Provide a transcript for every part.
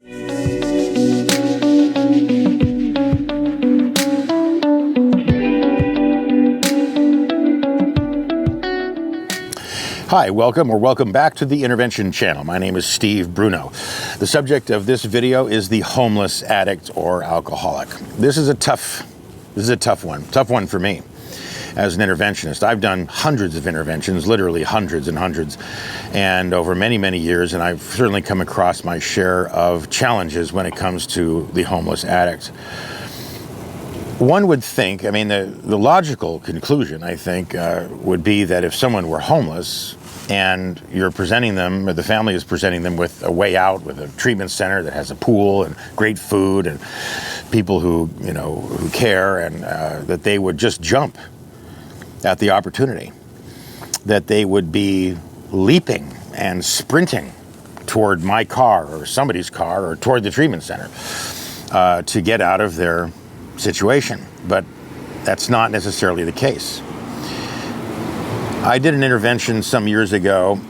Hi, welcome back to the Intervention channel. My name is Steve Bruno. The subject of this video is the homeless addict or alcoholic. This is a tough one for me as an interventionist. I've done hundreds of interventions, literally hundreds and hundreds, and over many, many years, and I've certainly come across my share of challenges when it comes to the homeless addict. One would think, the logical conclusion, I think, would be that if someone were homeless and you're presenting them, or the family is presenting them with a way out, with a treatment center that has a pool and great food and people who care, and that they would just jump at the opportunity, that they would be leaping and sprinting toward my car or somebody's car or toward the treatment center to get out of their situation. But that's not necessarily the case. I did an intervention some years ago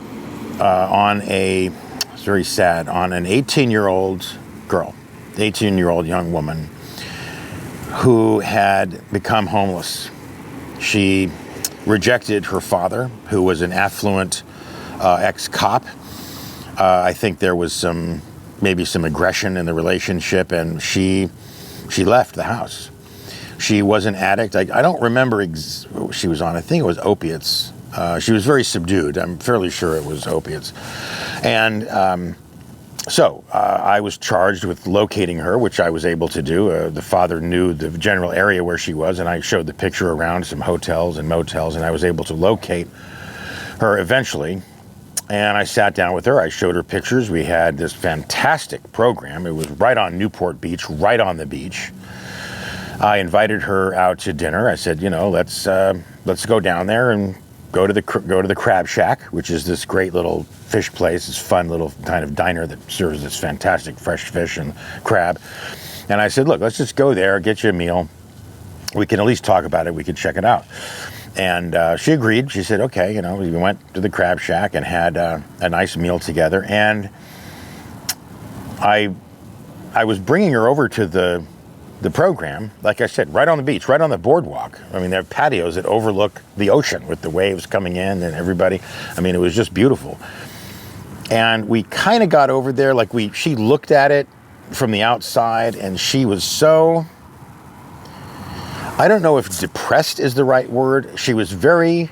on an 18-year-old girl, 18-year-old young woman who had become homeless. She rejected her father, who was an affluent ex-cop. I think there was maybe some aggression in the relationship, and she left the house. She was an addict. I don't remember what she was on. I think it was opiates. She was very subdued. I'm fairly sure it was opiates. And so I was charged with locating her, which I was able to do. The father knew the general area where she was, and I showed the picture around some hotels and motels, and I was able to locate her eventually. And I sat down with her. I showed her pictures. We had this fantastic program. It was right on Newport Beach, right on the beach. I invited her out to dinner. I said, let's go down there and go to the Crab Shack, which is this great little fish place, this fun little kind of diner that serves this fantastic fresh fish and crab. And I said, look, let's just go there, get you a meal. We can at least talk about it. We can check it out. And she agreed. She said, okay, we went to the Crab Shack and had a nice meal together. And I was bringing her over to the program, like I said, right on the beach, right on the boardwalk. They have patios that overlook the ocean with the waves coming in and everybody. It was just beautiful. And we kind of got over there, she looked at it from the outside, and she was so, I don't know if depressed is the right word. She was very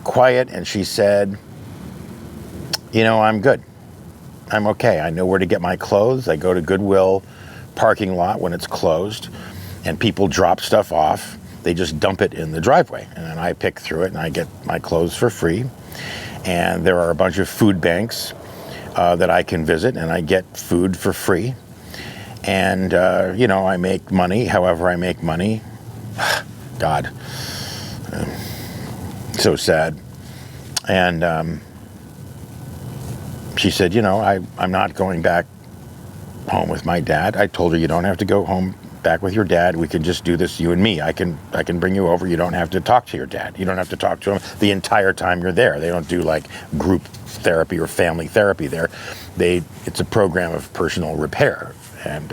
quiet, and she said, I'm good. I'm okay. I know where to get my clothes. I go to Goodwill parking lot when it's closed, and people drop stuff off. They just dump it in the driveway, and then I pick through it, and I get my clothes for free. And there are a bunch of food banks that I can visit, and I get food for free. And, I make money however I make money. God. So sad. And she said, I'm not going back home with my dad. I told her, you don't have to go home back with your dad. We can just do this, you and me. I can bring you over. You don't have to talk to your dad. You don't have to talk to him the entire time you're there. They don't do group therapy or family therapy there. It's a program of personal repair. And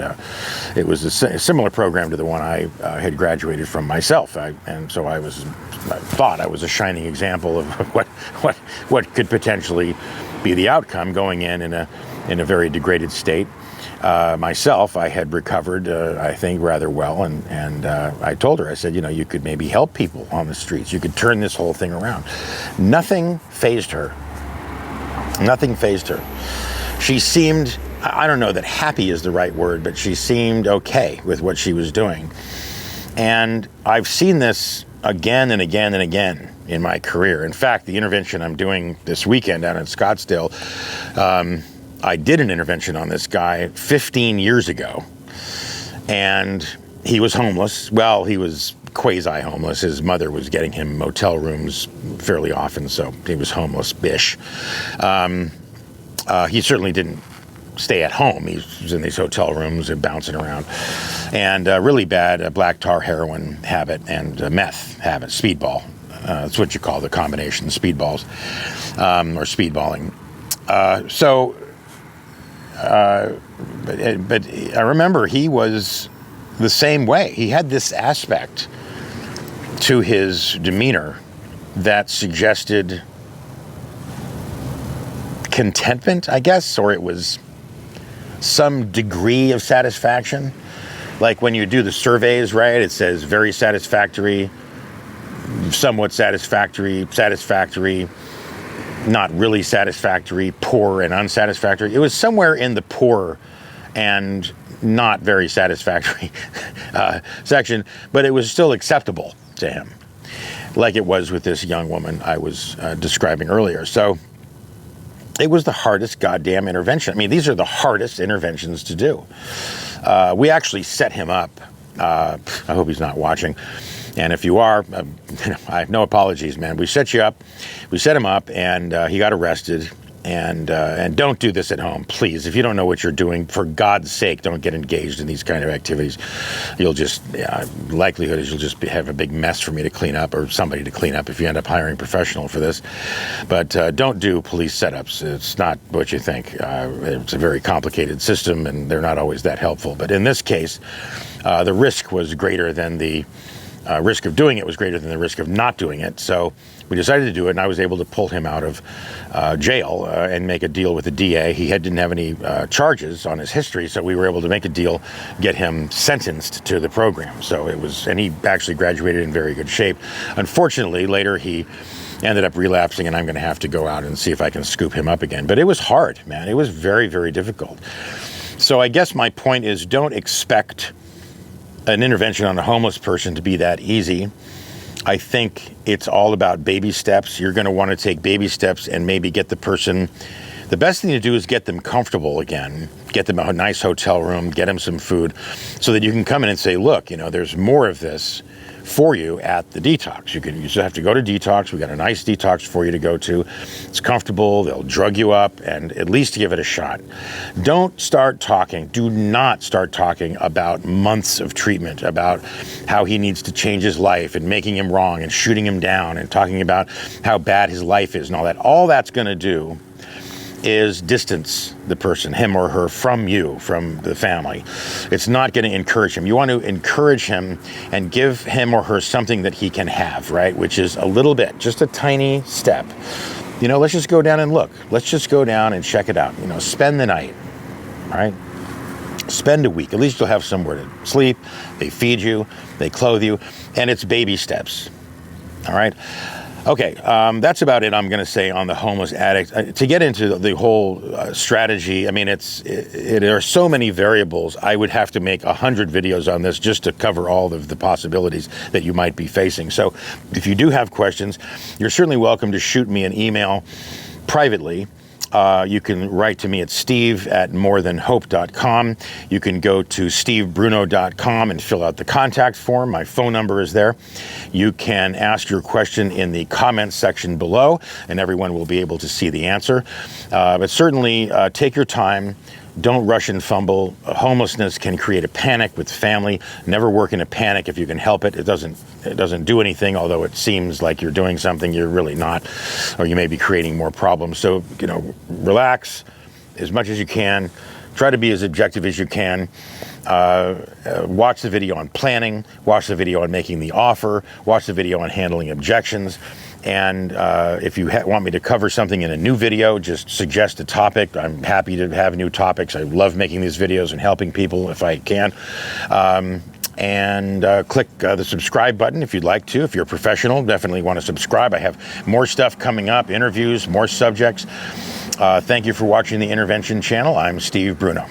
it was a similar program to the one I had graduated from myself. And so I thought I was a shining example of what could potentially be the outcome going in a very degraded state. Myself, I had recovered, I think, rather well, and I told her, I said, you could maybe help people on the streets. You could turn this whole thing around. Nothing fazed her. Nothing fazed her. She seemed, I don't know that happy is the right word, but she seemed okay with what she was doing. And I've seen this again and again and again in my career. In fact, the intervention I'm doing this weekend down in Scottsdale, I did an intervention on this guy 15 years ago, and he was homeless. Well, he was quasi-homeless. His mother was getting him motel rooms fairly often, so he was homeless-ish. He certainly didn't stay at home. He was in these hotel rooms and bouncing around. And really bad black tar heroin habit and meth habit, speedball. That's what you call the combination, speedballs, or speedballing. but I remember he was the same way. He had this aspect to his demeanor that suggested contentment, I guess, or it was some degree of satisfaction. Like when you do the surveys, right? It says very satisfactory, somewhat satisfactory, satisfactory, not really satisfactory, poor and unsatisfactory. It was somewhere in the poor and not very satisfactory section, but it was still acceptable to him, like it was with this young woman I was describing earlier. So it was the hardest goddamn intervention. I mean, these are the hardest interventions to do. We actually set him up. I hope he's not watching. And if you are, I have no apologies, man. We set you up. We set him up, and he got arrested. And don't do this at home, please. If you don't know what you're doing, for God's sake, don't get engaged in these kind of activities. You'll just, likelihood is you'll just have a big mess for me to clean up, or somebody to clean up if you end up hiring a professional for this. But don't do police setups. It's not what you think. It's a very complicated system, and they're not always that helpful. But in this case, the risk was greater than the risk of doing it was greater than the risk of not doing it. So we decided to do it, and I was able to pull him out of jail and make a deal with the DA. He didn't have any charges on his history, so we were able to make a deal, get him sentenced to the program. So it was, and he actually graduated in very good shape. Unfortunately, later he ended up relapsing, and I'm going to have to go out and see if I can scoop him up again. But it was hard, man. It was very, very difficult. So I guess my point is, don't expect an intervention on a homeless person to be that easy. I think it's all about baby steps. You're going to want to take baby steps and maybe get the person. The best thing to do is get them comfortable again, get them a nice hotel room, get them some food, so that you can come in and say, look, there's more of this for you at the detox. You just have to go to detox. We got a nice detox for you to go to. It's comfortable. They'll drug you up, and at least give it a shot. Don't start talking. Do not start talking about months of treatment, about how he needs to change his life and making him wrong and shooting him down and talking about how bad his life is and all that. All that's going to do is distance the person, him or her, from you, from the family. It's not going to encourage him. You want to encourage him and give him or her something that he can have, right? Which is a little bit, just a tiny step. Let's just go down and look. Let's just go down and check it out. Spend the night, right? Spend a week. At least you'll have somewhere to sleep. They feed you, they clothe you, and it's baby steps, all right? Okay, that's about it, I'm going to say, on the homeless addict. To get into the whole strategy, I mean, there are so many variables. I would have to make 100 videos on this just to cover all of the possibilities that you might be facing. So if you do have questions, you're certainly welcome to shoot me an email privately. You can write to me at steve@morethanhope.com. You can go to stevebruno.com and fill out the contact form. My phone number is there. You can ask your question in the comments section below, and everyone will be able to see the answer. But certainly take your time. Don't rush and fumble. Homelessness can create a panic with family. Never work in a panic if you can help it. It doesn't do anything, although it seems like you're doing something. You're really not, or you may be creating more problems. So, relax as much as you can. Try to be as objective as you can. Watch the video on planning. Watch the video on making the offer. Watch the video on handling objections. And if you want me to cover something in a new video, just suggest a topic. I'm happy to have new topics. I love making these videos and helping people if I can. And click the subscribe button if you'd like to. If you're a professional, definitely want to subscribe. I have more stuff coming up, interviews, more subjects. Thank you for watching the Intervention channel. I'm Steve Bruno.